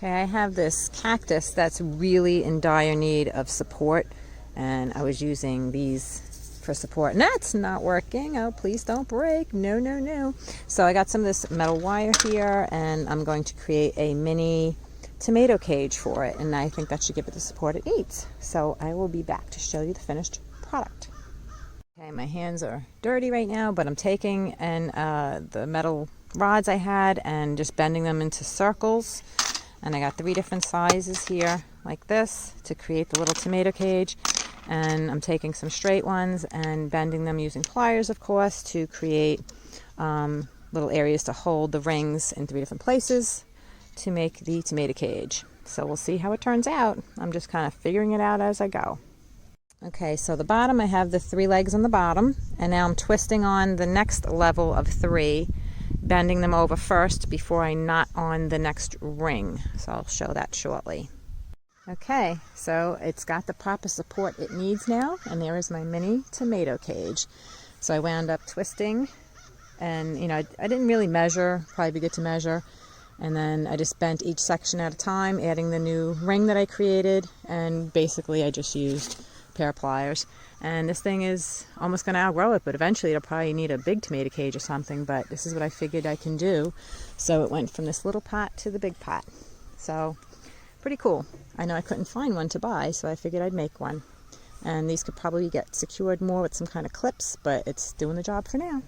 Okay, I have this cactus that's really in dire need of support, and I was using these for support, and that's not working. Oh, please don't break. No, no, no. So I got some of this metal wire here, and I'm going to create a mini tomato cage for it, and I think that should give it the support it needs. So I will be back to show you the finished product. Okay, my hands are dirty right now, but I'm taking the metal rods I had and just bending them into circles. And I got 3 different sizes here, like this, to create the little tomato cage. And I'm taking some straight ones and bending them using pliers, of course, to create little areas to hold the rings in 3 different places to make the tomato cage. So we'll see how it turns out. I'm just kind of figuring it out as I go. Okay, so the bottom, I have the 3 legs on the bottom, and now I'm twisting on the next level of 3, bending them over first before I knot on the next ring. So I'll show that shortly. Okay, so it's got the proper support it needs now, and there is my mini tomato cage. So I wound up twisting, and I didn't really measure, probably be good to measure, and then I just bent each section at a time, adding the new ring that I created, and basically I just used a pair of pliers. And this thing is almost going to outgrow it, but eventually it'll probably need a big tomato cage or something, but this is what I figured I can do. So it went from this little pot to the big pot. So pretty cool. I know I couldn't find one to buy, so I figured I'd make one. And these could probably get secured more with some kind of clips, but it's doing the job for now.